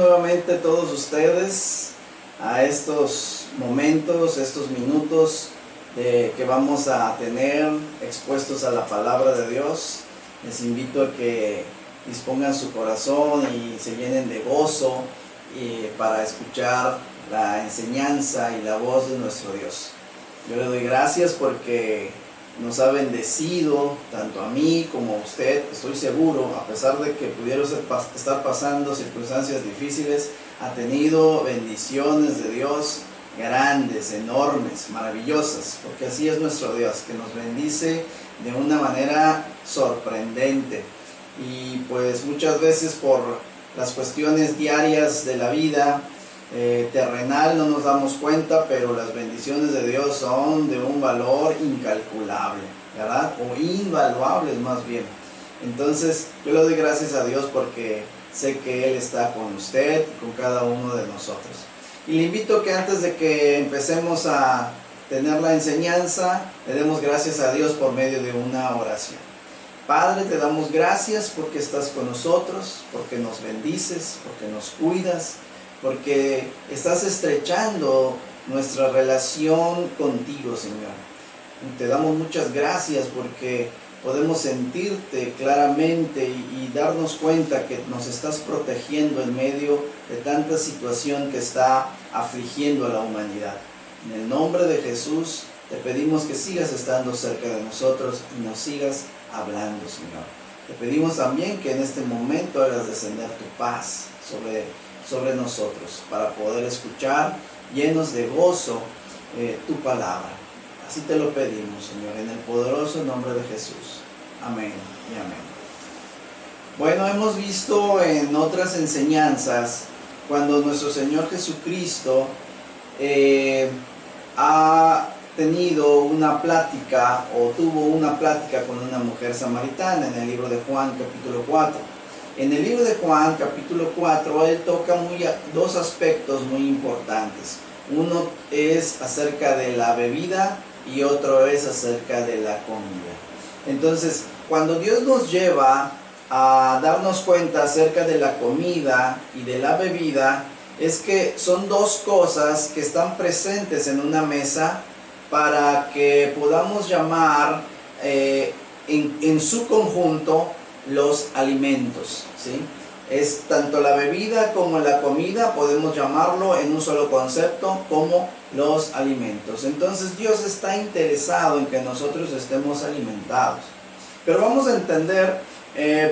nuevamente todos ustedes a estos momentos, estos minutos que vamos a tener expuestos a la palabra de Dios. Les invito a que dispongan su corazón y se llenen de gozo para escuchar la enseñanza y la voz de nuestro Dios. Yo le doy gracias porque nos ha bendecido tanto a mí como a usted. Estoy seguro, a pesar de que pudiera estar pasando circunstancias difíciles, ha tenido bendiciones de Dios grandes, enormes, maravillosas, porque así es nuestro Dios, que nos bendice de una manera sorprendente. Y pues muchas veces por las cuestiones diarias de la vida terrenal no nos damos cuenta, pero las bendiciones de Dios son de un valor incalculable, ¿verdad? O invaluables más bien. Entonces yo le doy gracias a Dios porque sé que Él está con usted y con cada uno de nosotros. Y le invito que antes de que empecemos a tener la enseñanza, le demos gracias a Dios por medio de una oración. Padre, te damos gracias porque estás con nosotros, porque nos bendices, porque nos cuidas, porque estás estrechando nuestra relación contigo, Señor. Y te damos muchas gracias porque podemos sentirte claramente y darnos cuenta que nos estás protegiendo en medio de tanta situación que está afligiendo a la humanidad. En el nombre de Jesús te pedimos que sigas estando cerca de nosotros y nos sigas hablando, Señor. Te pedimos también que en este momento hagas descender tu paz sobre nosotros para poder escuchar llenos de gozo tu palabra. Así te lo pedimos, Señor, en el poderoso nombre de Jesús. Amén y amén. Bueno, hemos visto en otras enseñanzas cuando nuestro Señor Jesucristo ha tenido una plática o tuvo una plática con una mujer samaritana en el libro de Juan capítulo 4. En el libro de Juan capítulo 4 él toca dos aspectos muy importantes. Uno es acerca de la bebida y otro es acerca de la comida. Entonces, cuando Dios nos lleva a darnos cuenta acerca de la comida y de la bebida, es que son dos cosas que están presentes en una mesa para que podamos llamar en su conjunto los alimentos, ¿sí? Es tanto la bebida como la comida, podemos llamarlo en un solo concepto como los alimentos. Entonces Dios está interesado en que nosotros estemos alimentados. Pero vamos a entender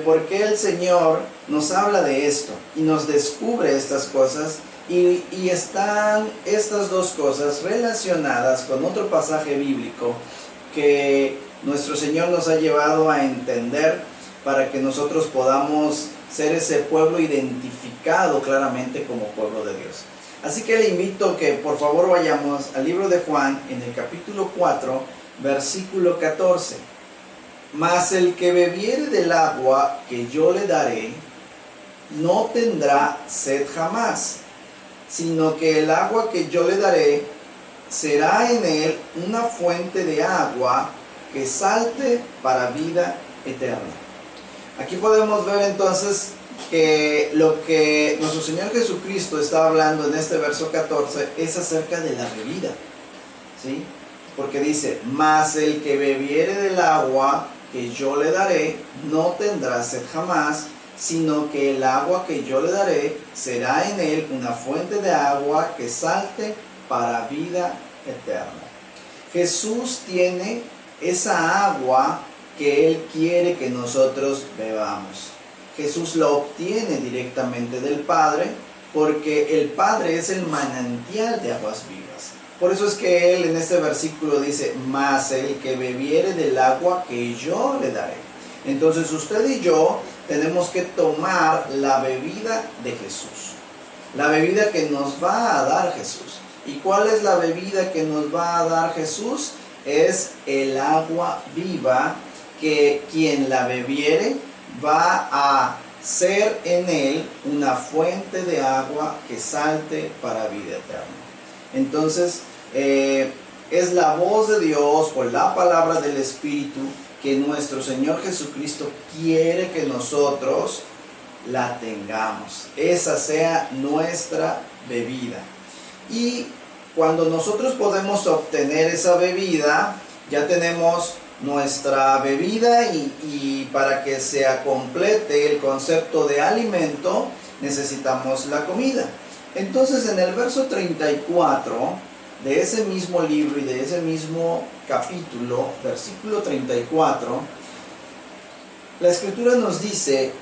por qué el Señor nos habla de esto y nos descubre estas cosas. Y están estas dos cosas relacionadas con otro pasaje bíblico que nuestro Señor nos ha llevado a entender para que nosotros podamos ser ese pueblo identificado claramente como pueblo de Dios. Así que le invito que por favor vayamos al libro de Juan en el capítulo 4, versículo 14. Mas el que bebiere del agua que yo le daré, no tendrá sed jamás, sino que el agua que yo le daré será en él una fuente de agua que salte para vida eterna. Aquí podemos ver entonces que lo que nuestro Señor Jesucristo está hablando en este verso 14 es acerca de la bebida, ¿sí? Porque dice, mas el que bebiere del agua que yo le daré, no tendrá sed jamás, sino que el agua que yo le daré será en él una fuente de agua que salte para vida eterna. Jesús tiene esa agua que Él quiere que nosotros bebamos. Jesús lo obtiene directamente del Padre porque el Padre es el manantial de aguas vivas. Por eso es que Él en este versículo dice, mas el que bebiere del agua que yo le daré. Entonces usted y yo tenemos que tomar la bebida de Jesús, la bebida que nos va a dar Jesús. ¿Y cuál es la bebida que nos va a dar Jesús? Es el agua viva, que quien la bebiere va a ser en él una fuente de agua que salte para vida eterna. Entonces es la voz de Dios o la palabra del Espíritu que nuestro Señor Jesucristo quiere que nosotros la tengamos. Esa sea nuestra bebida. Y cuando nosotros podemos obtener esa bebida, ya tenemos nuestra bebida y para que se complete el concepto de alimento, necesitamos la comida. Entonces en el verso 34 de ese mismo libro y de ese mismo capítulo, versículo 34, la escritura nos dice: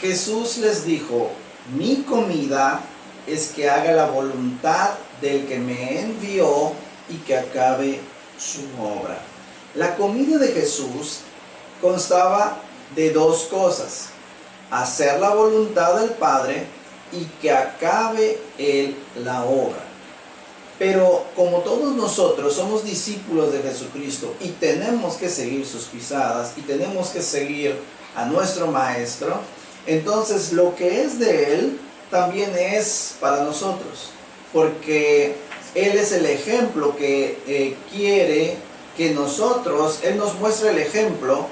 Jesús les dijo, mi comida es que haga la voluntad del que me envió y que acabe su obra. La comida de Jesús constaba de dos cosas: hacer la voluntad del Padre y que acabe Él la obra. Pero como todos nosotros somos discípulos de Jesucristo y tenemos que seguir sus pisadas y tenemos que seguir a nuestro Maestro, entonces lo que es de Él también es para nosotros, porque Él es el ejemplo que quiere que nosotros, Él nos muestra el ejemplo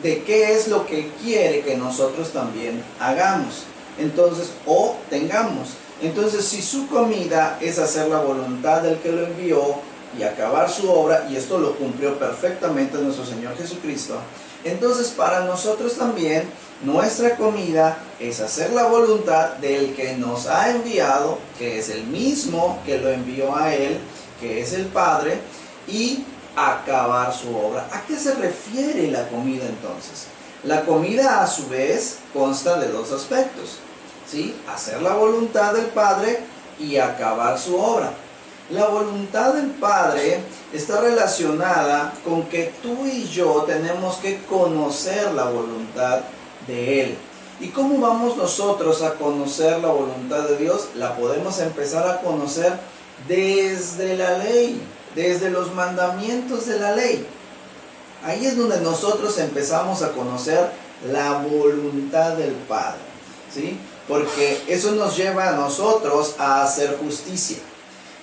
de qué es lo que quiere que nosotros también hagamos, entonces, o tengamos. Entonces, si su comida es hacer la voluntad del que lo envió y acabar su obra, y esto lo cumplió perfectamente nuestro Señor Jesucristo, entonces para nosotros también nuestra comida es hacer la voluntad del que nos ha enviado, que es el mismo que lo envió a Él, que es el Padre, y acabar su obra. ¿A qué se refiere la comida entonces? La comida a su vez consta de dos aspectos, ¿sí? Hacer la voluntad del Padre y acabar su obra. La voluntad del Padre está relacionada con que tú y yo tenemos que conocer la voluntad de Él. ¿Y cómo vamos nosotros a conocer la voluntad de Dios? La podemos empezar a conocer desde la ley, desde los mandamientos de la ley. Ahí es donde nosotros empezamos a conocer la voluntad del Padre, ¿sí? Porque eso nos lleva a nosotros a hacer justicia.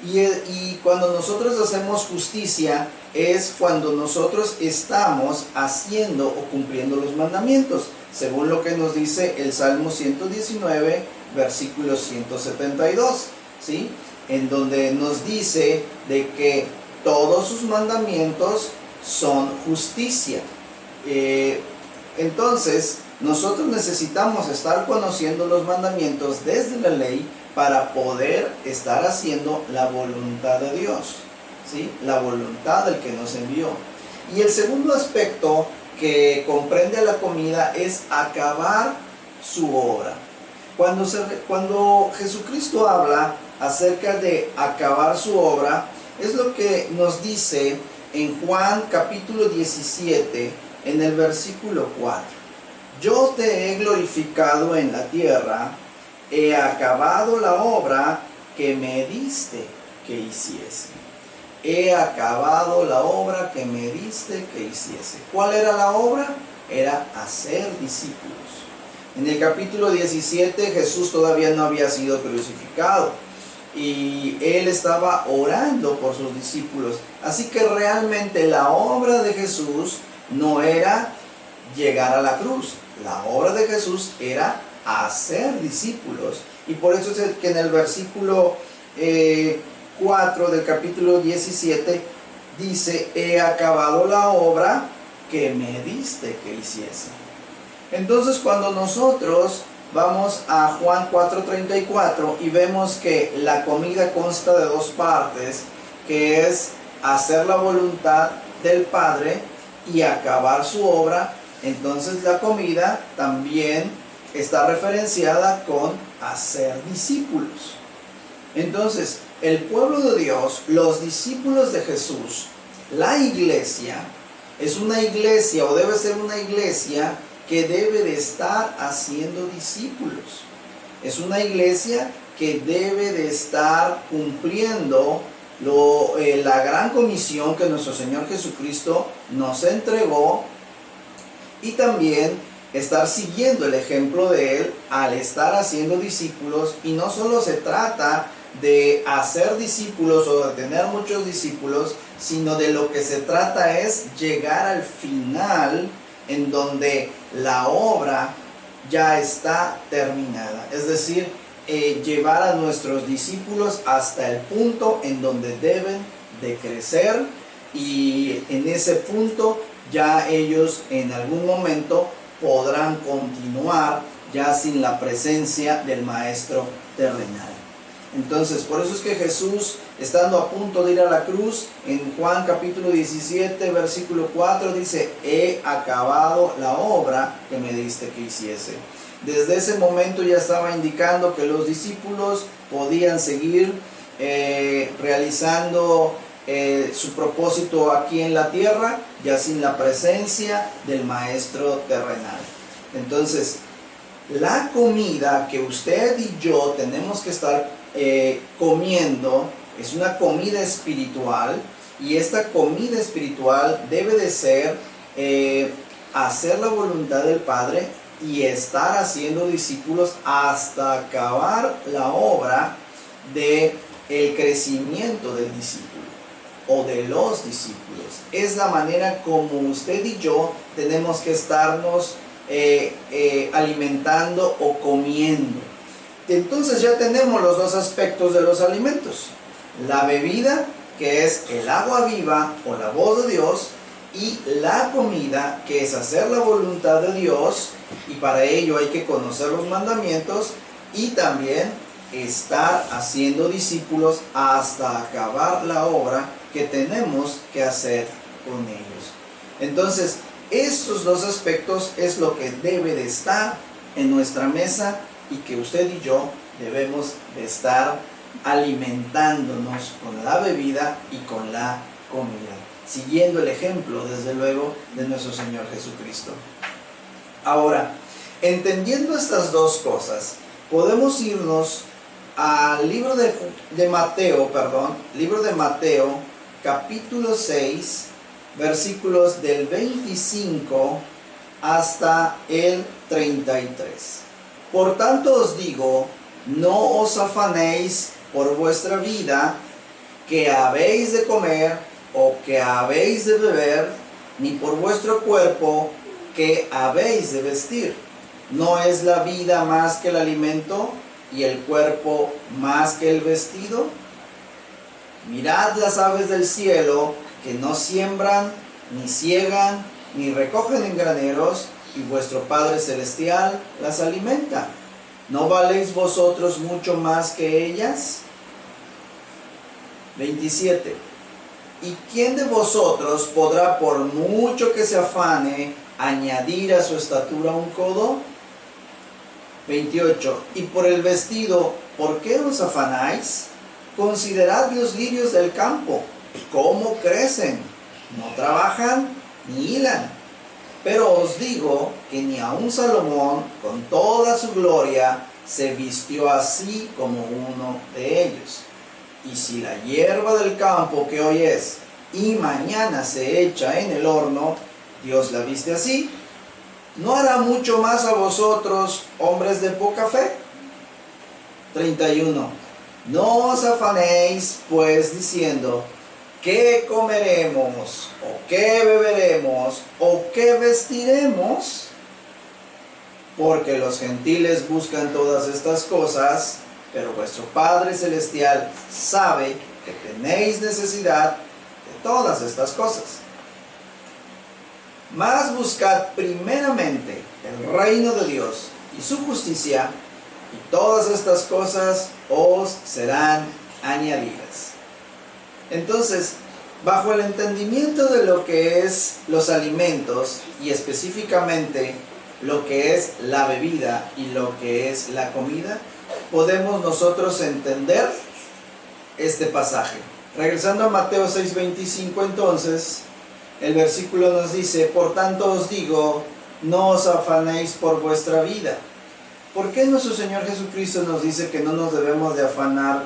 Y cuando nosotros hacemos justicia es cuando nosotros estamos haciendo o cumpliendo los mandamientos, según lo que nos dice el Salmo 119, versículo 172, ¿sí? En donde nos dice de que todos sus mandamientos son justicia. Entonces, nosotros necesitamos estar conociendo los mandamientos desde la ley para poder estar haciendo la voluntad de Dios, ¿sí? La voluntad del que nos envió. Y el segundo aspecto que comprende a la comida es acabar su obra. Cuando Jesucristo habla acerca de acabar su obra, es lo que nos dice en Juan capítulo 17, en el versículo 4. Yo te he glorificado en la tierra, he acabado la obra que me diste que hiciese. He acabado la obra que me diste que hiciese. ¿Cuál era la obra? Era hacer discípulos. En el capítulo 17 Jesús todavía no había sido crucificado y Él estaba orando por sus discípulos. Así que realmente la obra de Jesús no era llegar a la cruz. La obra de Jesús era hacer discípulos. Y por eso es que en el versículo 4 del capítulo 17 dice: he acabado la obra que me diste que hiciese. Entonces, cuando nosotros vamos a Juan 4:34 y vemos que la comida consta de dos partes, que es hacer la voluntad del Padre y acabar su obra, entonces la comida también está referenciada con hacer discípulos. Entonces, el pueblo de Dios, los discípulos de Jesús, la iglesia, es una iglesia o debe ser una iglesia que debe de estar haciendo discípulos. Es una iglesia que debe de estar cumpliendo la gran comisión que nuestro Señor Jesucristo nos entregó, y también estar siguiendo el ejemplo de Él al estar haciendo discípulos. Y no solo se trata de hacer discípulos o de tener muchos discípulos, sino de lo que se trata es llegar al final, en donde la obra ya está terminada. Es decir, llevar a nuestros discípulos hasta el punto en donde deben de crecer, y en ese punto ya ellos en algún momento podrán continuar ya sin la presencia del maestro terrenal. Entonces, por eso es que Jesús, estando a punto de ir a la cruz, en Juan capítulo 17, versículo 4, dice: he acabado la obra que me diste que hiciese. Desde ese momento ya estaba indicando que los discípulos podían seguir realizando su propósito aquí en la tierra, ya sin la presencia del maestro terrenal. Entonces, la comida que usted y yo tenemos que estar comiendo es una comida espiritual, y esta comida espiritual debe de ser hacer la voluntad del Padre y estar haciendo discípulos hasta acabar la obra de el crecimiento del discípulo o de los discípulos. Es la manera como usted y yo tenemos que estarnos alimentando o comiendo. Entonces ya tenemos los dos aspectos de los alimentos: la bebida, que es el agua viva o la voz de Dios, y la comida, que es hacer la voluntad de Dios, y para ello hay que conocer los mandamientos y también estar haciendo discípulos hasta acabar la obra que tenemos que hacer con ellos. Entonces, estos dos aspectos es lo que debe de estar en nuestra mesa, y que usted y yo debemos de estar alimentándonos con la bebida y con la comida, siguiendo el ejemplo, desde luego, de nuestro Señor Jesucristo. Ahora, entendiendo estas dos cosas, podemos irnos al libro de Mateo, capítulo 6, versículos del 25 hasta el 33. Por tanto os digo, no os afanéis por vuestra vida, que habéis de comer o que habéis de beber, ni por vuestro cuerpo, que habéis de vestir. ¿No es la vida más que el alimento, y el cuerpo más que el vestido? Mirad las aves del cielo, que no siembran, ni siegan, ni recogen en graneros, y vuestro Padre Celestial las alimenta. ¿No valéis vosotros mucho más que ellas? 27. ¿Y quién de vosotros podrá, por mucho que se afane, añadir a su estatura un codo? 28. Y por el vestido, ¿por qué os afanáis? Considerad los lirios del campo, cómo crecen, no trabajan ni hilan. Pero os digo que ni aun Salomón, con toda su gloria, se vistió así como uno de ellos. Y si la hierba del campo, que hoy es y mañana se echa en el horno, Dios la viste así, ¿no hará mucho más a vosotros, hombres de poca fe? 31. No os afanéis, pues, diciendo: ¿qué comeremos? ¿O qué beberemos? ¿O qué vestiremos? Porque los gentiles buscan todas estas cosas, pero vuestro Padre Celestial sabe que tenéis necesidad de todas estas cosas. Mas buscad primeramente el reino de Dios y su justicia, y todas estas cosas os serán añadidas. Entonces, bajo el entendimiento de lo que es los alimentos, y específicamente lo que es la bebida y lo que es la comida, podemos nosotros entender este pasaje. Regresando a Mateo 6:25, entonces, el versículo nos dice: por tanto os digo, no os afanéis por vuestra vida. ¿Por qué nuestro Señor Jesucristo nos dice que no nos debemos de afanar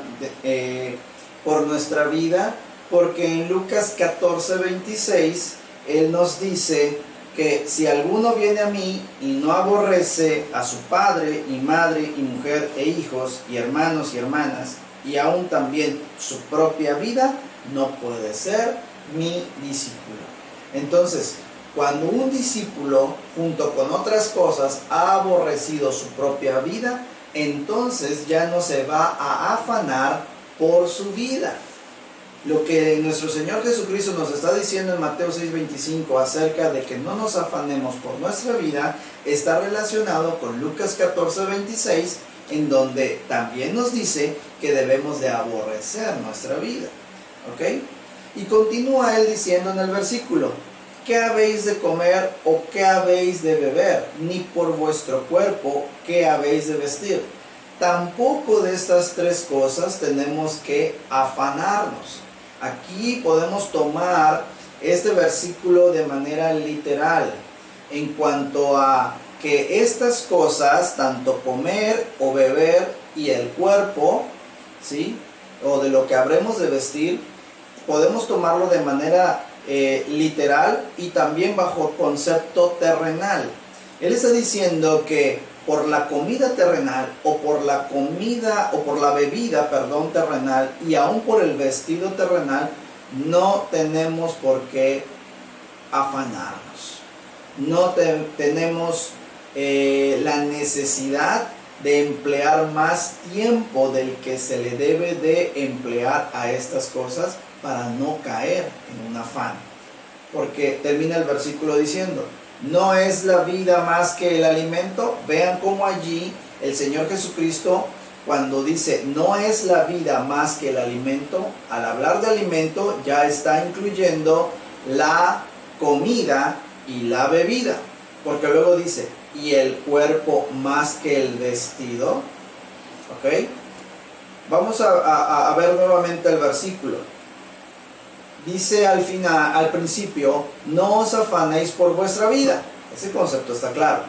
por nuestra vida? Porque en Lucas 14:26, Él nos dice que si alguno viene a mí y no aborrece a su padre y madre y mujer e hijos y hermanos y hermanas, y aún también su propia vida, no puede ser mi discípulo. Entonces, cuando un discípulo, junto con otras cosas, ha aborrecido su propia vida, entonces ya no se va a afanar por su vida. Lo que nuestro Señor Jesucristo nos está diciendo en Mateo 6:25 acerca de que no nos afanemos por nuestra vida, está relacionado con Lucas 14:26, en donde también nos dice que debemos de aborrecer nuestra vida. ¿Ok? Y continúa él diciendo en el versículo: ¿qué habéis de comer o qué habéis de beber? Ni por vuestro cuerpo, ¿qué habéis de vestir? Tampoco de estas tres cosas tenemos que afanarnos. Aquí podemos tomar este versículo de manera literal, en cuanto a que estas cosas, tanto comer o beber y el cuerpo, ¿sí?, o de lo que habremos de vestir, podemos tomarlo de manera literal y también bajo concepto terrenal. Él está diciendo que por la comida terrenal o por la bebida, terrenal, y aún por el vestido terrenal, no tenemos por qué afanarnos. No tenemos la necesidad de emplear más tiempo del que se le debe de emplear a estas cosas para no caer en un afán. Porque termina el versículo diciendo: ¿no es la vida más que el alimento? Vean cómo allí el Señor Jesucristo, cuando dice no es la vida más que el alimento, al hablar de alimento ya está incluyendo la comida y la bebida. Porque luego dice: ¿y el cuerpo más que el vestido? ¿Ok? Vamos a ver nuevamente el versículo. Dice al principio: no os afanéis por vuestra vida. Ese concepto está claro.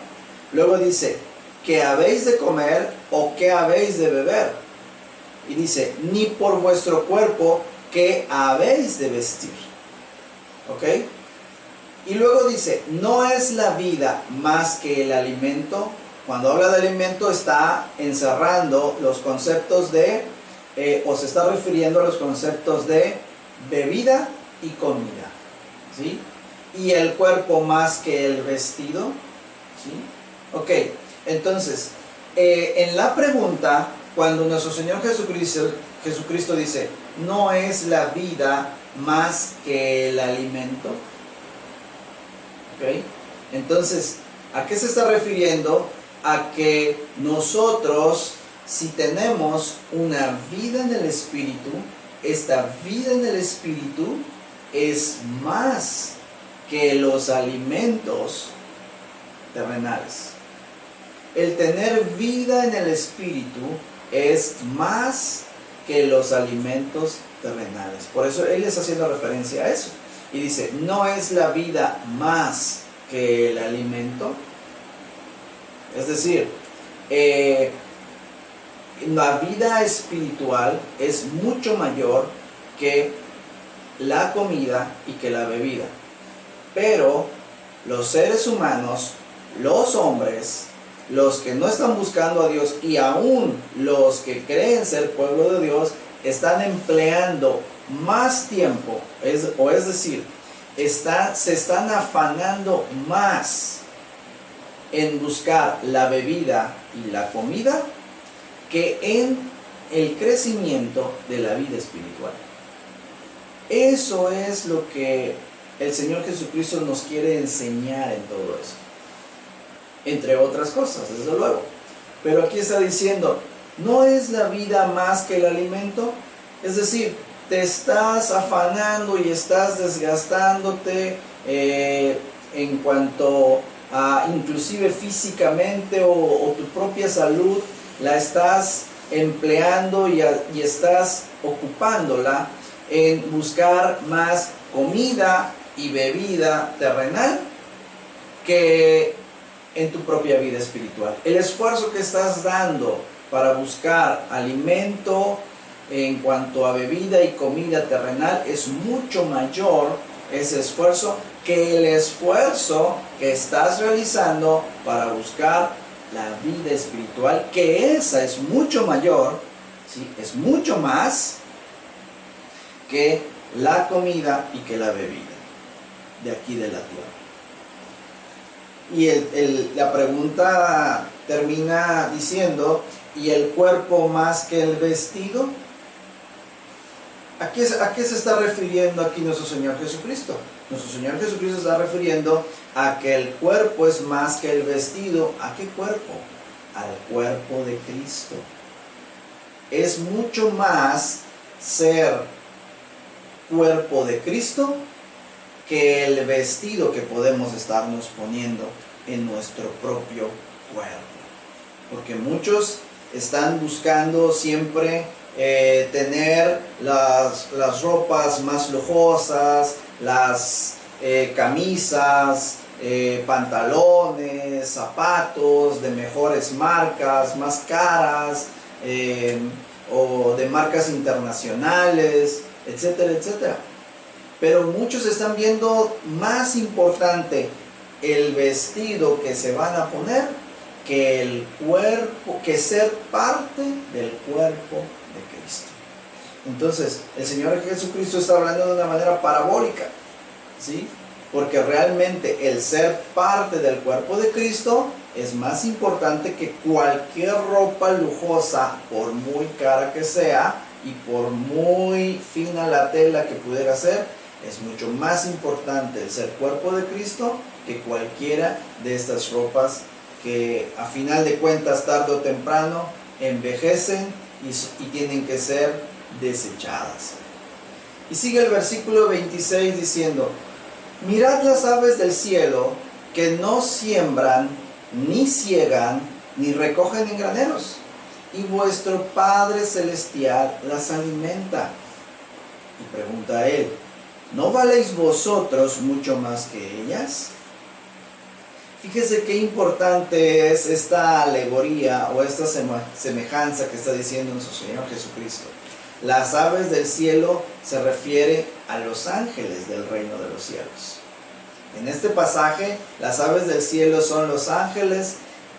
Luego dice: ¿qué habéis de comer o qué habéis de beber? Y dice: ni por vuestro cuerpo, ¿qué habéis de vestir? ¿Ok? Y luego dice: ¿no es la vida más que el alimento? Cuando habla de alimento está encerrando los conceptos de, o se está refiriendo a los conceptos de bebida y comida, ¿sí? Y el cuerpo más que el vestido, ¿sí? Ok, entonces, en la pregunta, cuando nuestro Señor Jesucristo dice: ¿no es la vida más que el alimento? Ok, entonces, ¿a qué se está refiriendo? A que nosotros, si tenemos una vida en el Espíritu, esta vida en el Espíritu es más que los alimentos terrenales. El tener vida en el Espíritu es más que los alimentos terrenales. Por eso él está haciendo referencia a eso. Y dice: ¿no es la vida más que el alimento? Es decir, la vida espiritual es mucho mayor que la comida y que la bebida. Pero los seres humanos, los hombres, los que no están buscando a Dios y aún los que creen ser pueblo de Dios, están empleando más tiempo, es decir, se están afanando más en buscar la bebida y la comida que en el crecimiento de la vida espiritual. Eso es lo que el Señor Jesucristo nos quiere enseñar en todo esto, entre otras cosas, desde luego. Pero aquí está diciendo: ¿no es la vida más que el alimento? Es decir, te estás afanando y estás desgastándote en cuanto a inclusive físicamente o tu propia salud, la estás empleando y estás ocupándola en buscar más comida y bebida terrenal que en tu propia vida espiritual. El esfuerzo que estás dando para buscar alimento en cuanto a bebida y comida terrenal es mucho mayor, ese esfuerzo, que el esfuerzo que estás realizando para buscar la vida espiritual, que esa es mucho mayor, ¿sí? Es mucho más que la comida y que la bebida de aquí de la tierra. Y la pregunta termina diciendo, ¿y el cuerpo más que el vestido? ¿A qué se está refiriendo aquí nuestro Señor Jesucristo? Nuestro Señor Jesucristo está refiriendo a que el cuerpo es más que el vestido. ¿A qué cuerpo? Al cuerpo de Cristo. Es mucho más ser cuerpo de Cristo que el vestido que podemos estarnos poniendo en nuestro propio cuerpo. Porque muchos están buscando siempre tener las ropas más lujosas, las camisas, pantalones, zapatos de mejores marcas, más caras, o de marcas internacionales, etcétera, etcétera. Pero muchos están viendo más importante el vestido que se van a poner que el cuerpo, que ser parte del cuerpo de Cristo. Entonces, el Señor Jesucristo está hablando de una manera parabólica, ¿sí? Porque realmente el ser parte del cuerpo de Cristo es más importante que cualquier ropa lujosa, por muy cara que sea y por muy fina la tela que pudiera ser. Es mucho más importante el ser cuerpo de Cristo que cualquiera de estas ropas que a final de cuentas, tarde o temprano, envejecen y tienen que ser desechadas. Y sigue el versículo 26 diciendo: mirad las aves del cielo, que no siembran, ni ciegan, ni recogen en graneros, y vuestro Padre Celestial las alimenta. Y pregunta a él: ¿no valéis vosotros mucho más que ellas? Fíjese qué importante es esta alegoría o esta semejanza que está diciendo nuestro Señor Jesucristo. Las aves del cielo se refiere a los ángeles del reino de los cielos. En este pasaje, las aves del cielo son los ángeles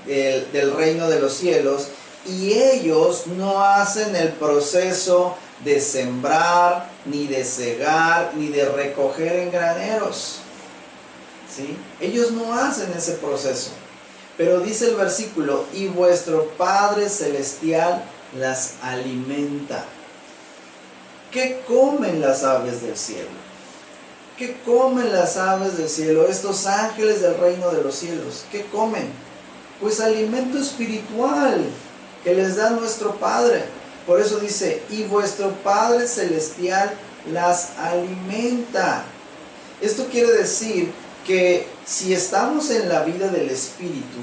del reino de los cielos, y ellos no hacen el proceso de sembrar, ni de cegar, ni de recoger en graneros, ¿sí? Ellos no hacen ese proceso. Pero dice el versículo: y vuestro Padre Celestial las alimenta. ¿Qué comen las aves del cielo? ¿Qué comen las aves del cielo? Estos ángeles del reino de los cielos, ¿qué comen? Pues alimento espiritual que les da nuestro Padre. Por eso dice: y vuestro Padre Celestial las alimenta. Esto quiere decir que si estamos en la vida del Espíritu,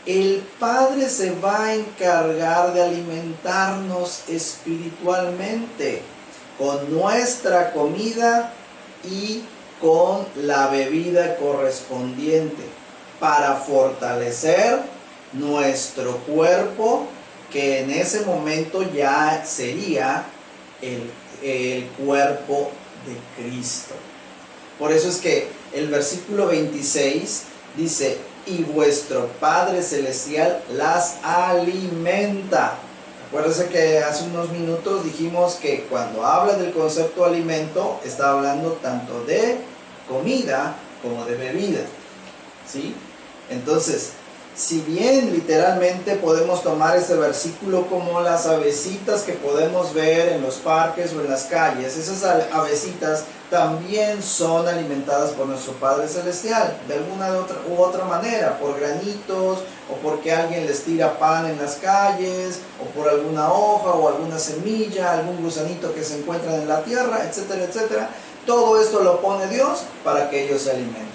el Padre se va a encargar de alimentarnos espiritualmente con nuestra comida y con la bebida correspondiente para fortalecer nuestro cuerpo, que en ese momento ya sería el cuerpo de Cristo. Por eso es que el versículo 26 dice: y vuestro Padre Celestial las alimenta. Acuérdense que hace unos minutos dijimos que cuando habla del concepto alimento, está hablando tanto de comida como de bebida, ¿sí? Entonces, si bien literalmente podemos tomar este versículo como las avecitas que podemos ver en los parques o en las calles, esas avecitas también son alimentadas por nuestro Padre Celestial, de alguna u otra manera, por granitos, o porque alguien les tira pan en las calles, o por alguna hoja o alguna semilla, algún gusanito que se encuentra en la tierra, etcétera, etcétera. Todo esto lo pone Dios para que ellos se alimenten.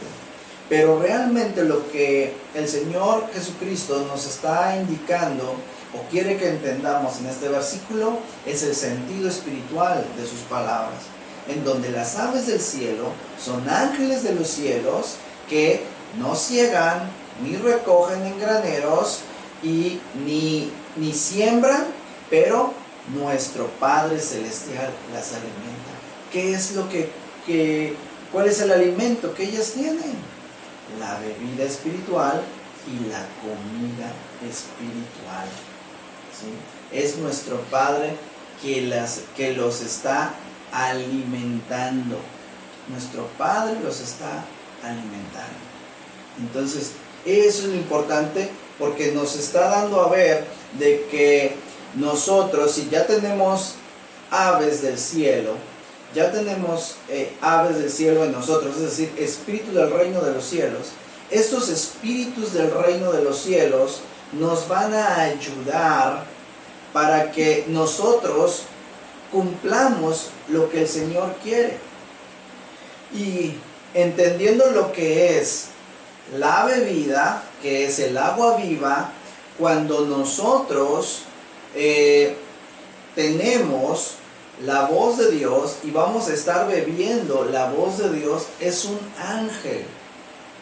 Pero realmente lo que el Señor Jesucristo nos está indicando o quiere que entendamos en este versículo es el sentido espiritual de sus palabras, en donde las aves del cielo son ángeles de los cielos que no ciegan ni recogen en graneros y ni siembran, pero nuestro Padre Celestial las alimenta. ¿Qué es cuál es el alimento que ellas tienen? La bebida espiritual y la comida espiritual, ¿sí? Es nuestro Padre que los está alimentando. Nuestro Padre los está alimentando. Entonces, eso es lo importante, porque nos está dando a ver de que nosotros, si ya tenemos aves del cielo, ya tenemos aves del cielo en nosotros, es decir, espíritu del reino de los cielos, estos espíritus del reino de los cielos nos van a ayudar para que nosotros cumplamos lo que el Señor quiere. Y entendiendo lo que es la bebida, que es el agua viva, cuando nosotros tenemos la voz de Dios y vamos a estar bebiendo la voz de Dios, es un ángel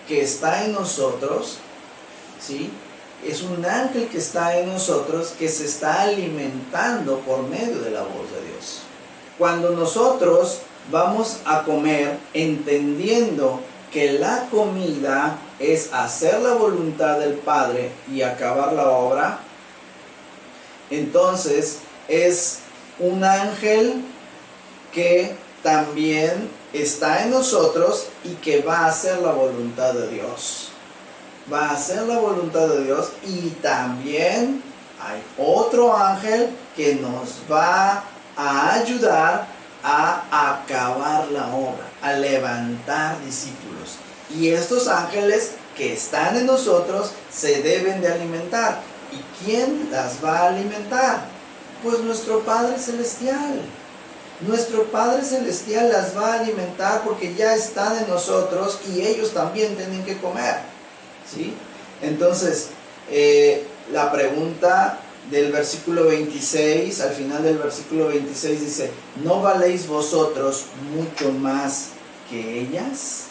que está en nosotros, ¿sí? Es un ángel que está en nosotros, que se está alimentando por medio de la voz de Dios. Cuando nosotros vamos a comer entendiendo que la comida es hacer la voluntad del Padre y acabar la obra, entonces es un ángel que también está en nosotros y que va a hacer la voluntad de Dios. Va a hacer la voluntad de Dios, y también hay otro ángel que nos va a ayudar a acabar la obra, a levantar discípulos. Y estos ángeles que están en nosotros se deben de alimentar. ¿Y quién las va a alimentar? Pues nuestro Padre Celestial. Nuestro Padre Celestial las va a alimentar porque ya están en nosotros y ellos también tienen que comer, ¿sí? Entonces, la pregunta del versículo 26, al final del versículo 26 dice: ¿no valéis vosotros mucho más que ellas?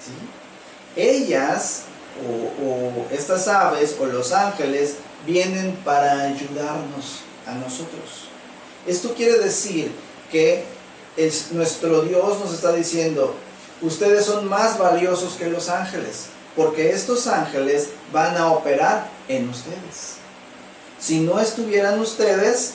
¿Sí? Ellas, o estas aves, o los ángeles, vienen para ayudarnos a nosotros. Esto quiere decir que nuestro Dios nos está diciendo: ustedes son más valiosos que los ángeles, porque estos ángeles van a operar en ustedes. Si no estuvieran ustedes,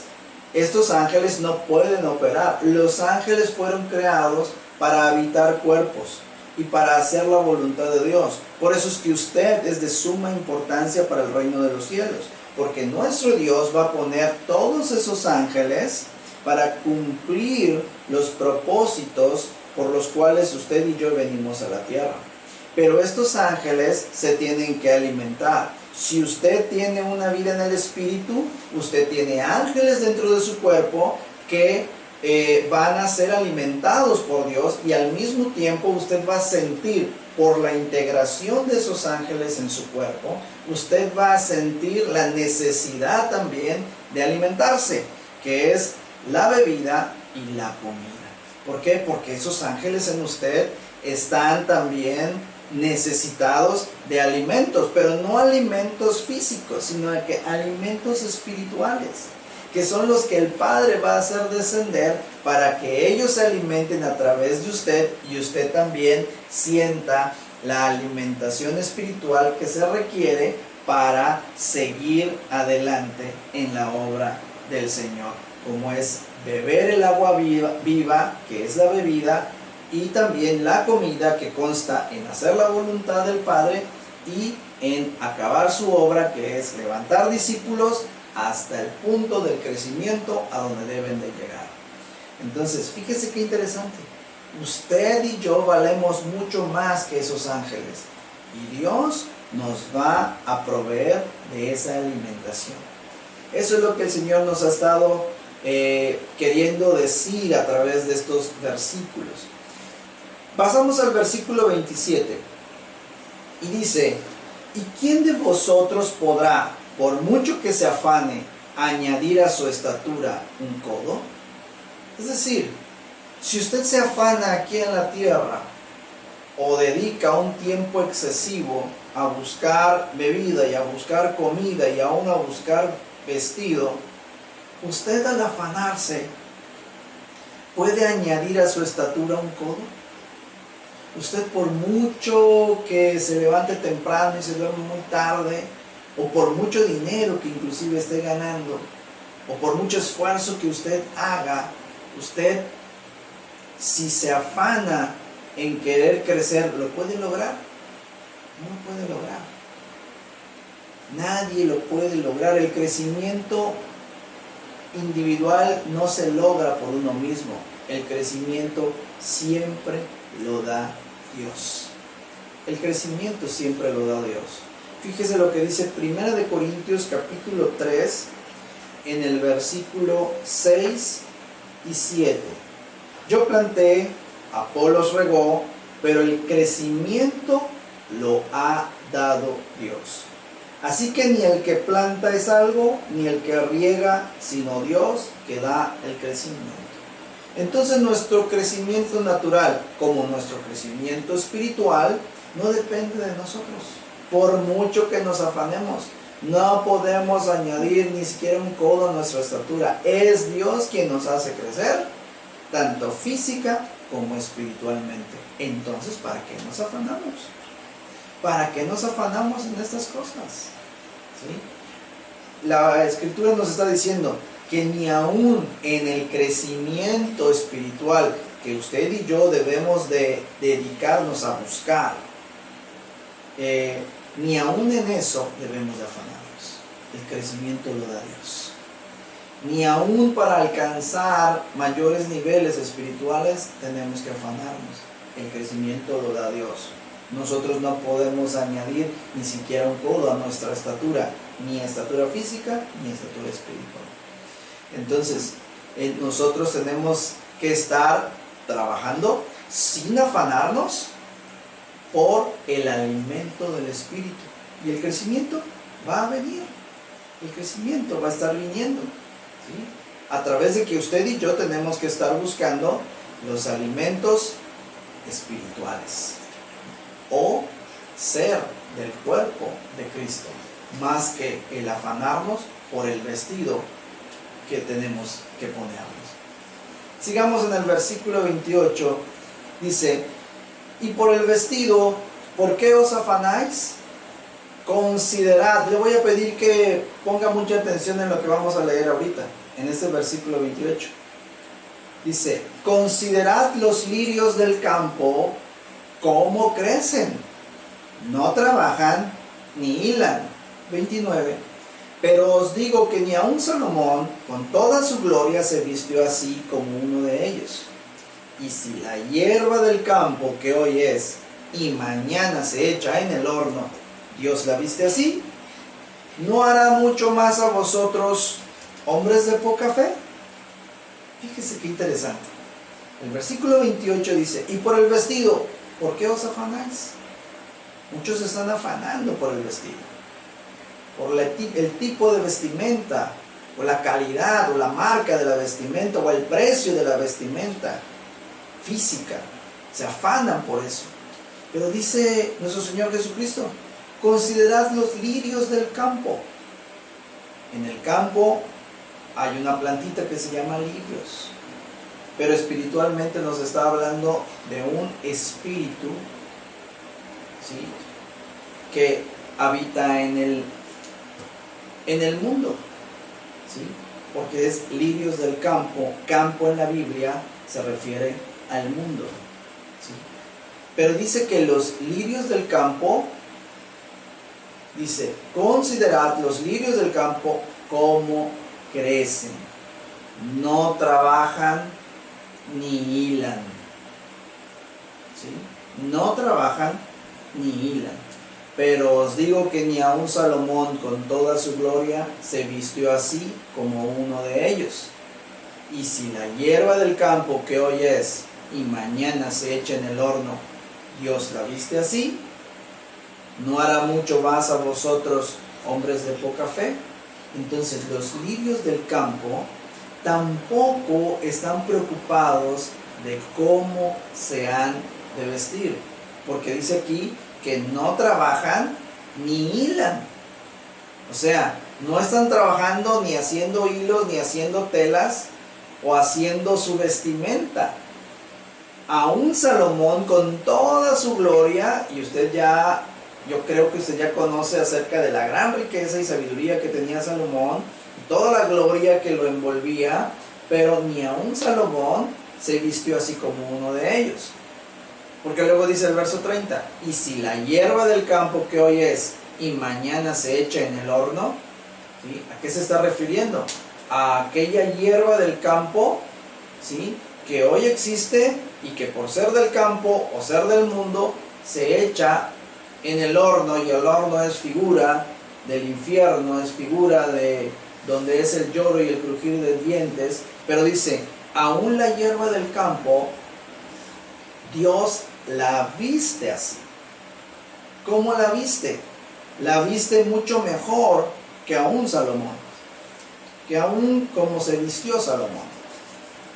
estos ángeles no pueden operar. Los ángeles fueron creados para habitar cuerpos y para hacer la voluntad de Dios. Por eso es que usted es de suma importancia para el reino de los cielos, porque nuestro Dios va a poner todos esos ángeles para cumplir los propósitos por los cuales usted y yo venimos a la tierra. Pero estos ángeles se tienen que alimentar. Si usted tiene una vida en el Espíritu, usted tiene ángeles dentro de su cuerpo que van a ser alimentados por Dios, y al mismo tiempo usted va a sentir, por la integración de esos ángeles en su cuerpo, usted va a sentir la necesidad también de alimentarse, que es la bebida y la comida. ¿Por qué? Porque esos ángeles en usted están también necesitados de alimentos, pero no alimentos físicos, sino que alimentos espirituales, que son los que el Padre va a hacer descender para que ellos se alimenten a través de usted, y usted también sienta la alimentación espiritual que se requiere para seguir adelante en la obra del Señor, como es beber el agua viva, que es la bebida, y también la comida, que consta en hacer la voluntad del Padre y en acabar su obra, que es levantar discípulos hasta el punto del crecimiento a donde deben de llegar. Entonces, fíjese qué interesante. Usted y yo valemos mucho más que esos ángeles, y Dios nos va a proveer de esa alimentación. Eso es lo que el Señor nos ha estado queriendo decir a través de estos versículos. Pasamos al versículo 27 y dice: ¿y quién de vosotros podrá, por mucho que se afane, añadir a su estatura un codo? Es decir, si usted se afana aquí en la tierra, o dedica un tiempo excesivo a buscar bebida y a buscar comida y aún a buscar vestido, usted al afanarse puede añadir a su estatura un codo. Usted, por mucho que se levante temprano y se duerme muy tarde, o por mucho dinero que inclusive esté ganando, o por mucho esfuerzo que usted haga, usted, si se afana en querer crecer, ¿lo puede lograr? No lo puede lograr. Nadie lo puede lograr. El crecimiento individual no se logra por uno mismo. El crecimiento siempre lo da Dios. El crecimiento siempre lo da Dios. Fíjese lo que dice 1 de Corintios capítulo 3 en el versículo 6 y 7. Yo planté, Apolos regó, pero el crecimiento lo ha dado Dios. Así que ni el que planta es algo, ni el que riega, sino Dios que da el crecimiento. Entonces nuestro crecimiento natural, como nuestro crecimiento espiritual, no depende de nosotros. Por mucho que nos afanemos, no podemos añadir ni siquiera un codo a nuestra estatura. Es Dios quien nos hace crecer, tanto física como espiritualmente. Entonces, ¿para qué nos afanamos? ¿Para qué nos afanamos en estas cosas? ¿Sí? La Escritura nos está diciendo que ni aún en el crecimiento espiritual que usted y yo debemos de dedicarnos a buscar, ni aún en eso debemos de afanarnos. El crecimiento lo da Dios. Ni aún para alcanzar mayores niveles espirituales tenemos que afanarnos. El crecimiento lo da Dios. Nosotros no podemos añadir ni siquiera un codo a nuestra estatura, ni estatura física, ni estatura espiritual. Entonces, nosotros tenemos que estar trabajando sin afanarnos por el alimento del Espíritu. Y el crecimiento va a venir. El crecimiento va a estar viniendo, ¿sí? A través de que usted y yo tenemos que estar buscando los alimentos espirituales o ser del cuerpo de Cristo, más que el afanarnos por el vestido que tenemos que ponernos. Sigamos en el versículo 28. Dice: y por el vestido, ¿por qué os afanáis? Considerad. Le voy a pedir que ponga mucha atención en lo que vamos a leer ahorita, en este versículo 28. Dice: considerad los lirios del campo, cómo crecen. No trabajan ni hilan. 29. Pero os digo que ni aun Salomón, con toda su gloria, se vistió así como uno de ellos. Y si la hierba del campo que hoy es y mañana se echa en el horno, Dios la viste así, ¿no hará mucho más a vosotros, hombres de poca fe? Fíjese qué interesante. El versículo 28 dice: y por el vestido, ¿por qué os afanáis? Muchos se están afanando por el vestido, por el tipo de vestimenta, o la calidad, o la marca de la vestimenta, o el precio de la vestimenta física. Se afanan por eso. Pero dice nuestro Señor Jesucristo: considerad los lirios del campo. En el campo hay una plantita que se llama lirios, pero espiritualmente nos está hablando de un espíritu, ¿sí?, que habita en el mundo, ¿sí?, porque es lirios del campo. Campo en la Biblia se refiere al mundo, ¿sí? Pero dice que los lirios del campo, dice: considerad los lirios del campo cómo crecen, no trabajan ni hilan, ¿sí? No trabajan ni hilan. Pero os digo que ni aun Salomón, con toda su gloria, se vistió así como uno de ellos. Y si la hierba del campo que hoy es y mañana se echa en el horno, Dios la viste así, ¿no hará mucho más a vosotros, hombres de poca fe? Entonces los lirios del campo tampoco están preocupados de cómo se han de vestir, porque dice aquí que no trabajan ni hilan. O sea, no están trabajando ni haciendo hilos, ni haciendo telas, o haciendo su vestimenta. Aún Salomón, con toda su gloria, y yo creo que usted ya conoce acerca de la gran riqueza y sabiduría que tenía Salomón, toda la gloria que lo envolvía, pero ni aún Salomón se vistió así como uno de ellos. Porque luego dice el verso 30, y si la hierba del campo que hoy es y mañana se echa en el horno, ¿sí? ¿A qué se está refiriendo? A aquella hierba del campo, ¿sí? Que hoy existe y que por ser del campo o ser del mundo se echa en el horno, y el horno es figura del infierno, es figura de donde es el lloro y el crujir de dientes. Pero dice, aún la hierba del campo Dios la viste así. ¿Cómo la viste? La viste mucho mejor que aún Salomón, que aún como se vistió Salomón.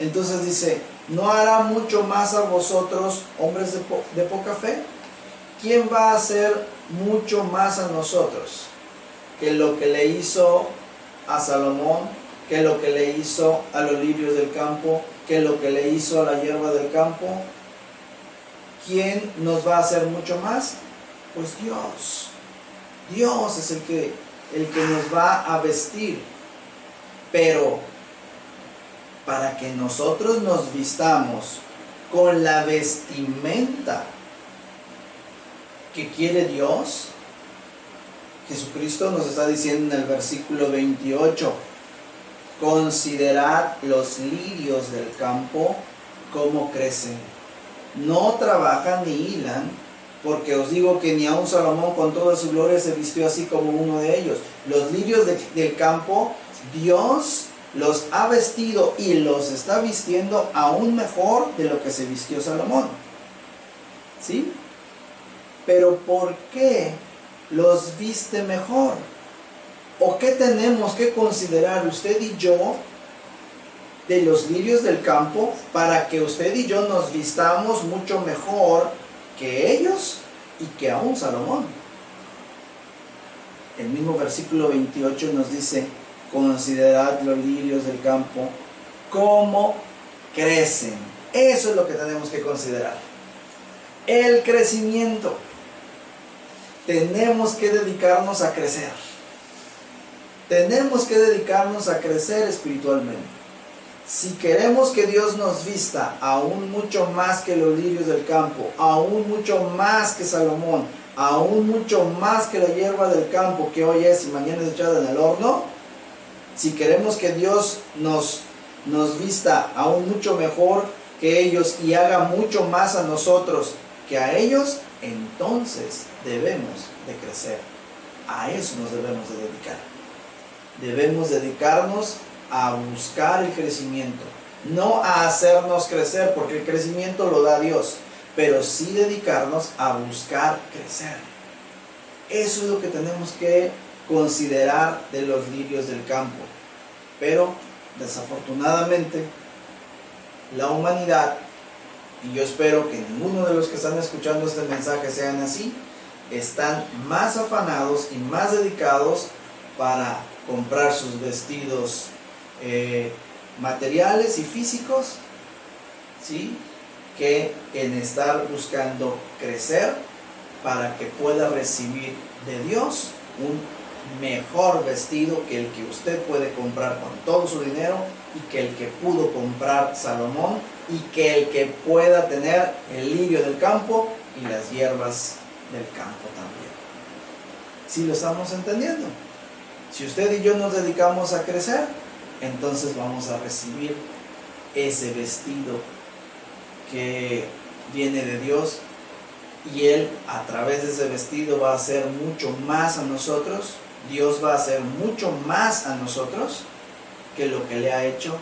Entonces dice, ¿no hará mucho más a vosotros, hombres de poca fe? ¿Quién va a hacer mucho más a nosotros que lo que le hizo a Salomón, que lo que le hizo a los lirios del campo, que lo que le hizo a la hierba del campo? ¿Quién nos va a hacer mucho más? Pues Dios. Dios es el que nos va a vestir. Pero para que nosotros nos vistamos con la vestimenta que quiere Dios, Jesucristo nos está diciendo en el versículo 28, considerad los lirios del campo, cómo crecen. No trabajan ni hilan, porque os digo que ni aun Salomón con toda su gloria se vistió así como uno de ellos. Los lirios del campo, Dios los ha vestido y los está vistiendo aún mejor de lo que se vistió Salomón. ¿Sí? Pero ¿por qué los viste mejor? ¿O qué tenemos que considerar usted y yo de los lirios del campo para que usted y yo nos vistamos mucho mejor que ellos y que aún Salomón? El mismo versículo 28 nos dice, considerad los lirios del campo, cómo crecen. Eso es lo que tenemos que considerar. El crecimiento. Tenemos que dedicarnos a crecer. Tenemos que dedicarnos a crecer espiritualmente. Si queremos que Dios nos vista aún mucho más que los lirios del campo, aún mucho más que Salomón, aún mucho más que la hierba del campo que hoy es y mañana es echada en el horno, si queremos que Dios nos vista aún mucho mejor que ellos y haga mucho más a nosotros que a ellos, entonces debemos de crecer. A eso nos debemos de dedicar. Debemos dedicarnos a buscar el crecimiento, no a hacernos crecer, porque el crecimiento lo da Dios, pero sí dedicarnos a buscar crecer. Eso es lo que tenemos que considerar de los lirios del campo. Pero desafortunadamente la humanidad, y yo espero que ninguno de los que están escuchando este mensaje sean así, están más afanados y más dedicados para comprar sus vestidos materiales y físicos, ¿sí?, que en estar buscando crecer para que pueda recibir de Dios un mejor vestido que el que usted puede comprar con todo su dinero y que el que pudo comprar Salomón y que el que pueda tener el lirio del campo y las hierbas del campo también. ¿Sí lo estamos entendiendo? Si usted y yo nos dedicamos a crecer, entonces vamos a recibir ese vestido que viene de Dios, y Él a través de ese vestido va a hacer mucho más a nosotros. Dios va a hacer mucho más a nosotros que lo que le ha hecho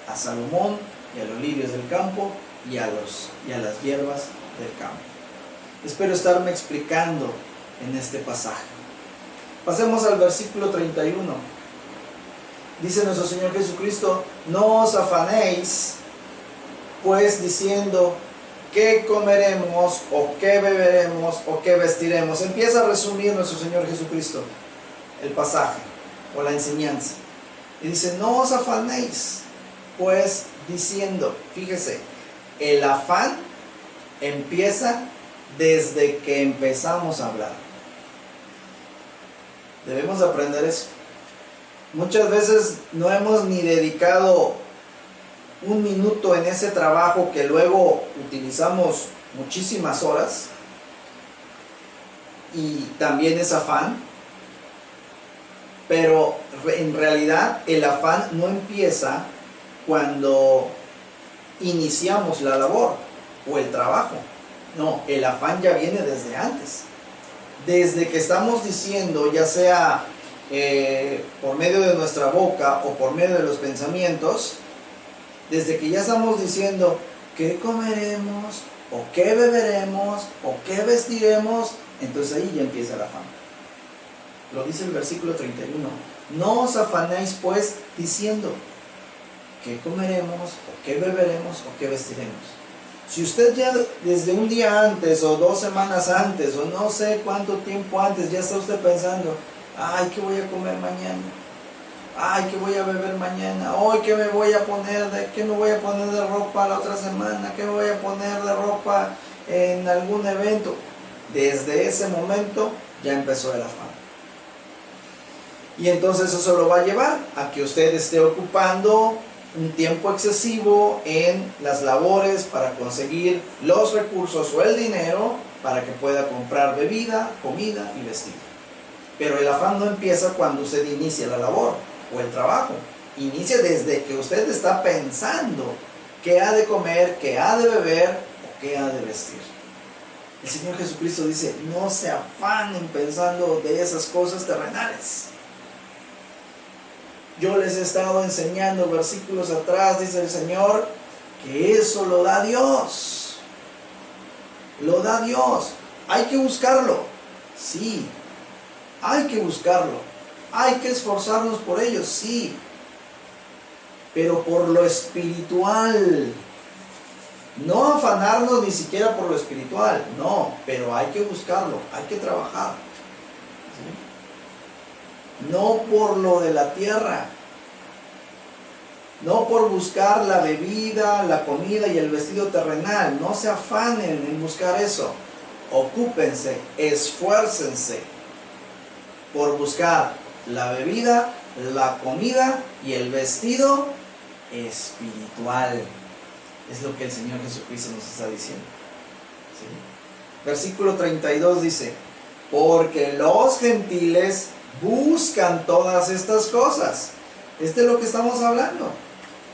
a Salomón y a los lirios del campo y a las hierbas del campo. Espero estarme explicando en este pasaje. Pasemos al versículo 31. Dice nuestro Señor Jesucristo, no os afanéis pues diciendo qué comeremos o qué beberemos o qué vestiremos. Empieza a resumir nuestro Señor Jesucristo el pasaje o la enseñanza y dice, no os afanéis pues diciendo. Fíjese, el afán empieza desde que empezamos a hablar. Debemos aprender eso. Muchas veces no hemos ni dedicado un minuto en ese trabajo que luego utilizamos muchísimas horas y también es afán, pero en realidad el afán no empieza cuando iniciamos la labor o el trabajo. No, el afán ya viene desde antes. Desde que estamos diciendo, ya sea por medio de nuestra boca o por medio de los pensamientos, desde que ya estamos diciendo qué comeremos, o qué beberemos, o qué vestiremos, entonces ahí ya empieza el afán. Lo dice el versículo 31. No os afanéis pues diciendo qué comeremos, o qué beberemos, o qué vestiremos. Si usted ya desde un día antes, o 2 semanas antes, o no sé cuánto tiempo antes, ya está usted pensando, ay, ¿qué voy a comer mañana? Ay, ¿qué voy a beber mañana? Hoy, ¿qué me voy a poner de ropa la otra semana? ¿Qué me voy a poner de ropa en algún evento? Desde ese momento ya empezó el afán. Y entonces eso lo va a llevar a que usted esté ocupando un tiempo excesivo en las labores para conseguir los recursos o el dinero para que pueda comprar bebida, comida y vestido. Pero el afán no empieza cuando usted inicia la labor o el trabajo. Inicia desde que usted está pensando qué ha de comer, qué ha de beber o qué ha de vestir. El Señor Jesucristo dice, no se afanen pensando de esas cosas terrenales. Yo les he estado enseñando versículos atrás, dice el Señor, que eso lo da Dios. Lo da Dios. Hay que buscarlo. Sí, hay que buscarlo. Hay que esforzarnos por ello, sí. Pero por lo espiritual. No afanarnos ni siquiera por lo espiritual. No, pero hay que buscarlo. Hay que trabajar. ¿Sí? No por lo de la tierra. No por buscar la bebida, la comida y el vestido terrenal. No se afanen en buscar eso. Ocúpense, esfuércense por buscar la bebida, la comida y el vestido espiritual. Es lo que el Señor Jesucristo nos está diciendo. ¿Sí? Versículo 32 dice, porque los gentiles buscan todas estas cosas. Es de lo que estamos hablando.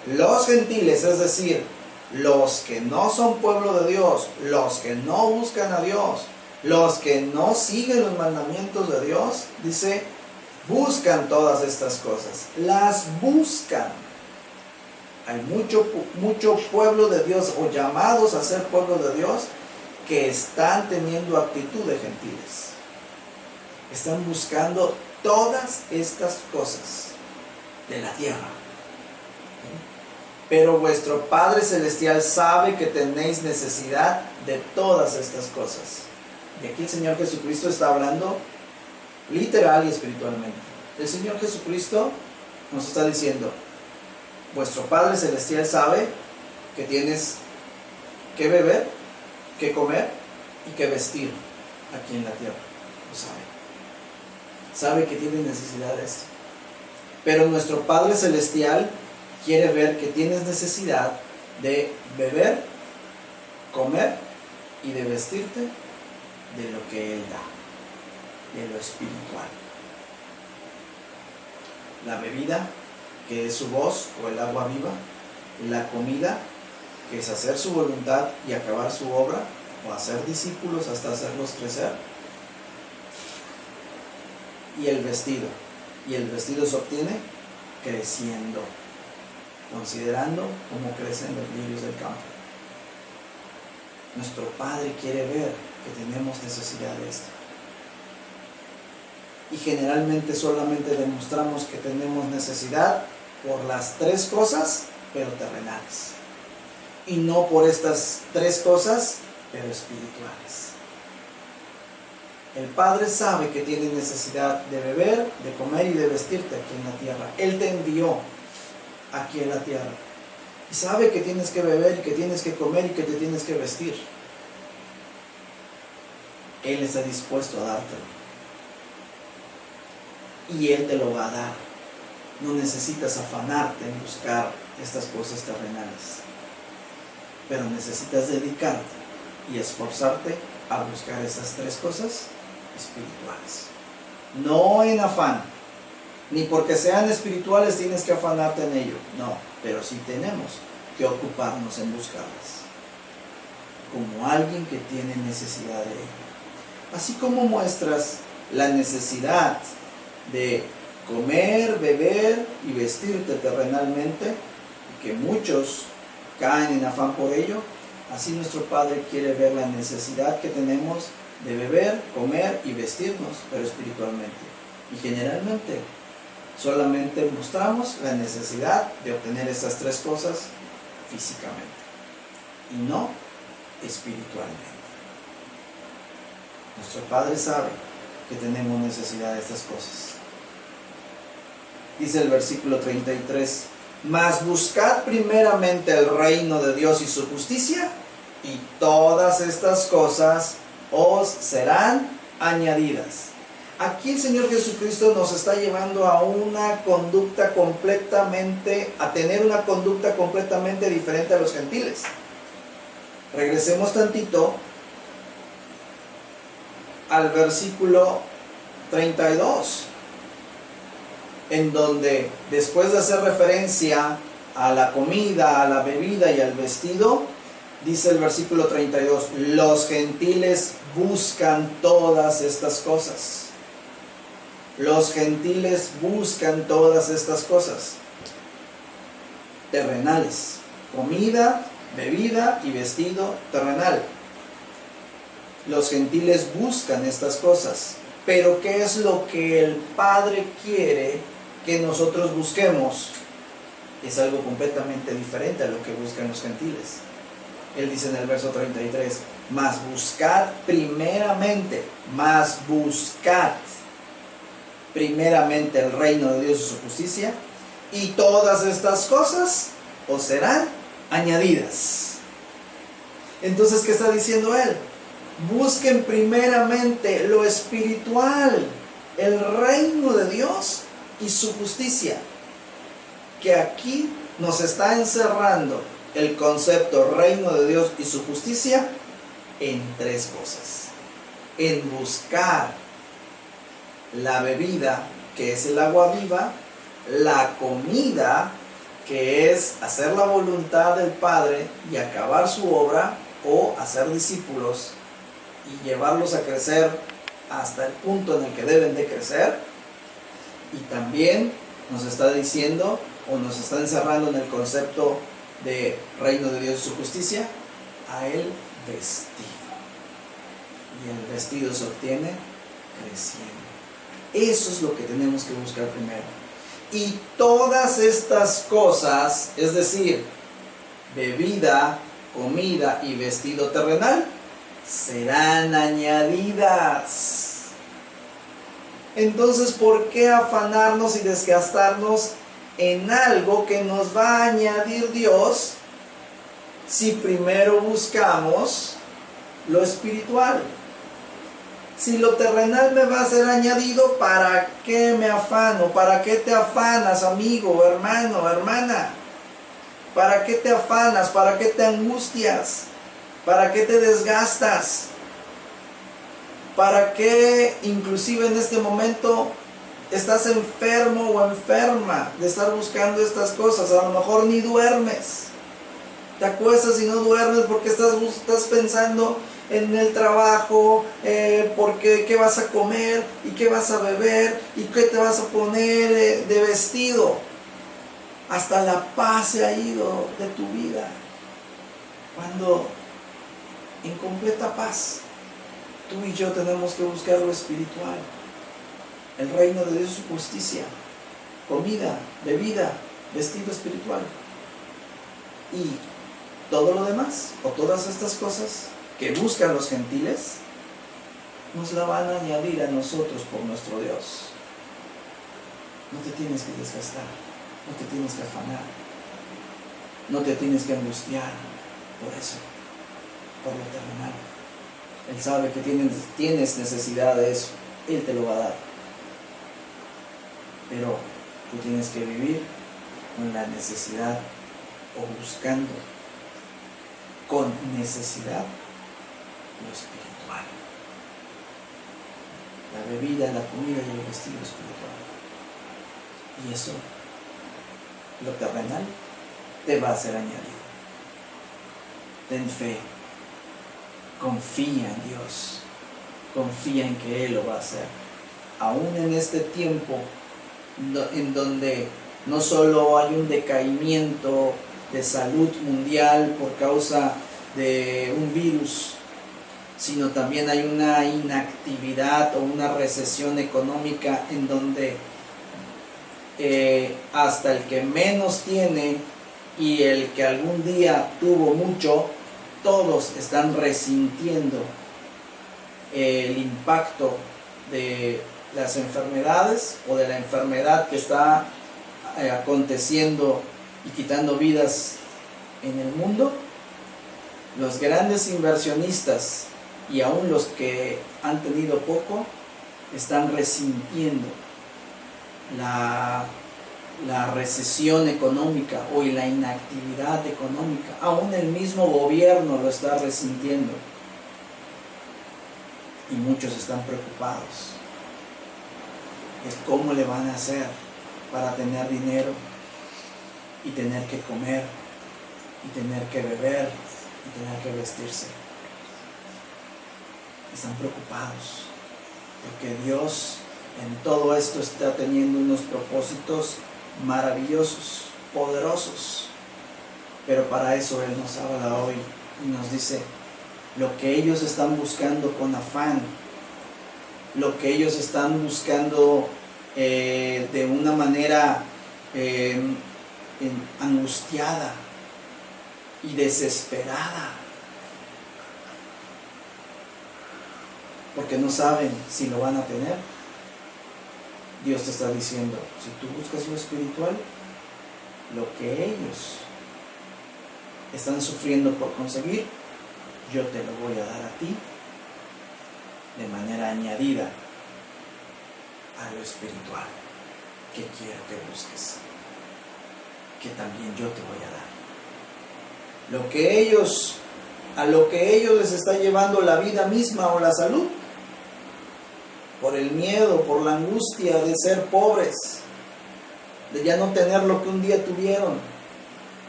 Los gentiles, es decir, los que no son pueblo de Dios, los que no buscan a Dios, los que no siguen los mandamientos de Dios, dice, buscan todas estas cosas. Las buscan. Hay mucho pueblo de Dios, o llamados a ser pueblo de Dios, que están teniendo actitud de gentiles. Están buscando todas estas cosas de la tierra. Pero vuestro Padre Celestial sabe que tenéis necesidad de todas estas cosas. Y aquí el Señor Jesucristo está hablando literal y espiritualmente. El Señor Jesucristo nos está diciendo, vuestro Padre Celestial sabe que tienes que beber, que comer y que vestir aquí en la tierra. Lo sabe. Sabe que tienes necesidad de esto. Pero nuestro Padre Celestial quiere ver que tienes necesidad de beber, comer y de vestirte de lo que Él da, de lo espiritual. La bebida, que es su voz o el agua viva, la comida, que es hacer su voluntad y acabar su obra, o hacer discípulos hasta hacerlos crecer, y el vestido se obtiene creciendo, considerando cómo crecen los lirios del campo. Nuestro Padre quiere ver que tenemos necesidad de esto. Y generalmente solamente demostramos que tenemos necesidad por las 3 cosas, pero terrenales. Y no por estas 3 cosas, pero espirituales. El Padre sabe que tienes necesidad de beber, de comer y de vestirte aquí en la tierra. Él te envió aquí en la tierra. Y sabe que tienes que beber, y que tienes que comer y que te tienes que vestir. Él está dispuesto a dártelo. Y Él te lo va a dar. No necesitas afanarte en buscar estas cosas terrenales. Pero necesitas dedicarte y esforzarte a buscar esas tres cosas espirituales. No en afán, ni porque sean espirituales tienes que afanarte en ello, no, pero sí tenemos que ocuparnos en buscarlas, como alguien que tiene necesidad de ello. Así como muestras la necesidad de comer, beber y vestirte terrenalmente, y que muchos caen en afán por ello, así nuestro Padre quiere ver la necesidad que tenemos de beber, comer y vestirnos, pero espiritualmente. Y generalmente solamente mostramos la necesidad de obtener estas tres cosas físicamente y no espiritualmente. Nuestro Padre sabe que tenemos necesidad de estas cosas. Dice el versículo 33, mas buscad primeramente el reino de Dios y su justicia, y todas estas cosas os serán añadidas. Aquí el Señor Jesucristo nos está llevando a tener una conducta completamente diferente a los gentiles. Regresemos tantito al versículo 32, en donde después de hacer referencia a la comida, a la bebida y al vestido, dice el versículo 32, los gentiles buscan todas estas cosas. Los gentiles buscan todas estas cosas terrenales, comida, bebida y vestido terrenal. Los gentiles buscan estas cosas, pero ¿qué es lo que el Padre quiere que nosotros busquemos? Es algo completamente diferente a lo que buscan los gentiles. Él dice en el verso 33, mas buscad primeramente el reino de Dios y su justicia, y todas estas cosas os serán añadidas. Entonces, ¿qué está diciendo él? Busquen primeramente lo espiritual, el reino de Dios y su justicia. Que aquí nos está encerrando el concepto reino de Dios y su justicia en tres cosas. En buscar la bebida, que es el agua viva, la comida, que es hacer la voluntad del Padre y acabar su obra, o hacer discípulos y llevarlos a crecer hasta el punto en el que deben de crecer. Y también nos está diciendo, o nos está encerrando en el concepto de reino de Dios y su justicia, a el vestido. Y el vestido se obtiene creciendo. Eso es lo que tenemos que buscar primero. Y todas estas cosas, es decir, bebida, comida y vestido terrenal, serán añadidas. Entonces, ¿por qué afanarnos y desgastarnos en algo que nos va a añadir Dios si primero buscamos lo espiritual? Si lo terrenal me va a ser añadido, ¿para qué me afano? ¿Para qué te afanas, amigo, hermano, hermana? ¿Para qué te afanas? ¿Para qué te angustias? ¿Para qué te desgastas? ¿Para qué inclusive en este momento estás enfermo o enferma de estar buscando estas cosas? A lo mejor ni duermes. Te acuestas y no duermes porque estás pensando en el trabajo, porque qué vas a comer y qué vas a beber y qué te vas a poner de vestido. Hasta la paz se ha ido de tu vida, cuando en completa paz tú y yo tenemos que buscar lo espiritual, el reino de Dios y su justicia, comida, bebida, vestido espiritual, y todo lo demás, o todas estas cosas que buscan los gentiles, nos la van a añadir a nosotros por nuestro Dios. No te tienes que desgastar, no te tienes que afanar, no te tienes que angustiar por eso, por lo terrenal. Él sabe que tienes necesidad de eso, Él te lo va a dar. Pero tú tienes que vivir con la necesidad, o buscando con necesidad lo espiritual. La bebida, la comida y el vestido espiritual. Y eso, lo terrenal, te va a ser añadido. Ten fe, confía en Dios, confía en que Él lo va a hacer. Aún en este tiempo en donde no solo hay un decaimiento de salud mundial por causa de un virus, sino también hay una inactividad o una recesión económica en donde hasta el que menos tiene y el que algún día tuvo mucho, todos están resintiendo el impacto de las enfermedades o de la enfermedad que está aconteciendo y quitando vidas en el mundo. Los grandes inversionistas y aún los que han tenido poco están resintiendo la recesión económica o la inactividad económica. Aún el mismo gobierno lo está resintiendo y muchos están preocupados de cómo le van a hacer para tener dinero y tener que comer y tener que beber y tener que vestirse. Están preocupados porque Dios en todo esto está teniendo unos propósitos maravillosos, poderosos, pero para eso Él nos habla hoy y nos dice lo que ellos están buscando con afán, lo que ellos están buscando de una manera angustiada y desesperada, porque no saben si lo van a tener. Dios te está diciendo, si tú buscas lo espiritual, lo que ellos están sufriendo por conseguir, yo te lo voy a dar a ti de manera añadida a lo espiritual que quiero que busques, que también yo te voy a dar. A lo que ellos les está llevando la vida misma o la salud, por el miedo, por la angustia de ser pobres, de ya no tener lo que un día tuvieron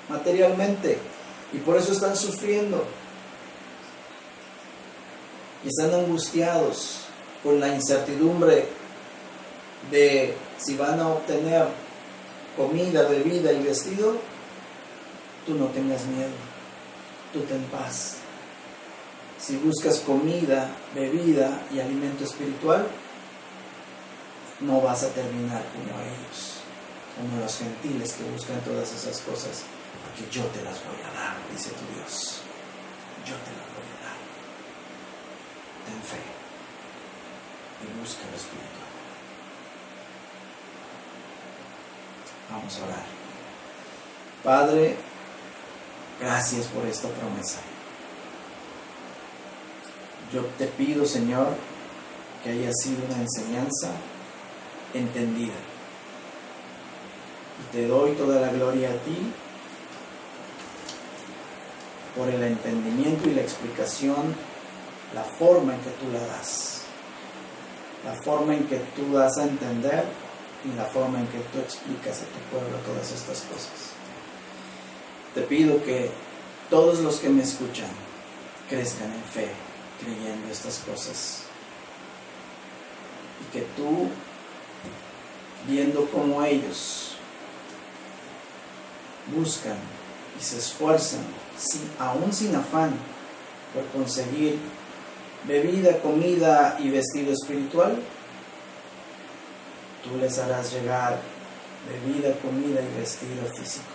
materialmente, y por eso están sufriendo y están angustiados con la incertidumbre de si van a obtener comida, bebida y vestido. Tú no tengas miedo, tú ten paz. Si buscas comida, bebida y alimento espiritual, no vas a terminar como ellos, como los gentiles que buscan todas esas cosas, porque yo te las voy a dar, dice tu Dios. Yo te las voy a dar. Ten fe y busca lo espiritual. Vamos a orar. Padre, gracias por esta promesa. Yo te pido, Señor, que haya sido una enseñanza entendida. Y te doy toda la gloria a ti por el entendimiento y la explicación, la forma en que tú la das, la forma en que tú das a entender y la forma en que tú explicas a tu pueblo todas estas cosas. Te pido que todos los que me escuchan crezcan en fe, creyendo estas cosas, y que tú, viendo cómo ellos buscan y se esfuerzan, aún sin afán, por conseguir bebida, comida y vestido espiritual, tú les harás llegar bebida, comida y vestido físico.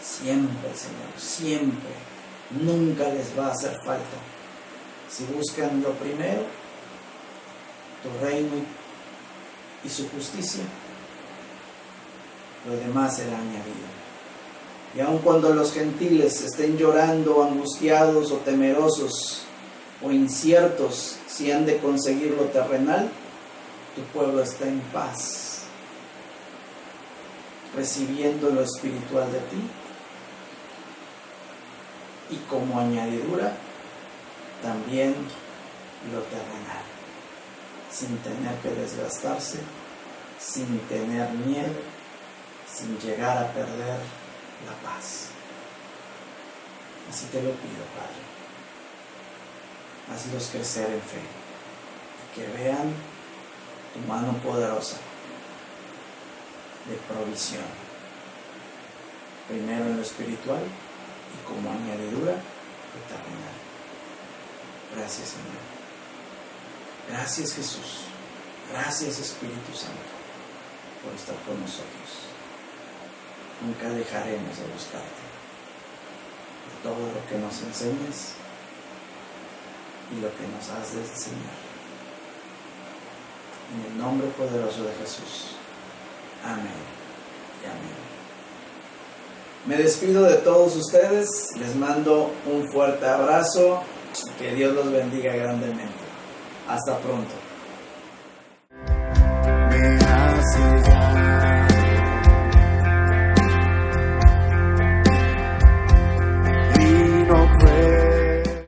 Siempre, Señor, siempre, nunca les va a hacer falta. Si buscan lo primero, tu reino y su justicia, lo demás será añadido. Y aun cuando los gentiles estén llorando, angustiados o temerosos o inciertos si han de conseguir lo terrenal, tu pueblo está en paz, recibiendo lo espiritual de ti, y como añadidura también lo terrenal, sin tener que desgastarse, sin tener miedo, sin llegar a perder la paz. Así te lo pido, Padre. Hazlos crecer en fe, que vean tu mano poderosa de provisión, primero en lo espiritual y como añadidura lo terrenal. Gracias, Señor. Gracias, Jesús. Gracias, Espíritu Santo, por estar con nosotros. Nunca dejaremos de buscarte. De todo lo que nos enseñes y lo que nos has de enseñar. En el nombre poderoso de Jesús. Amén y amén. Me despido de todos ustedes. Les mando un fuerte abrazo. Que Dios los bendiga grandemente. Hasta pronto.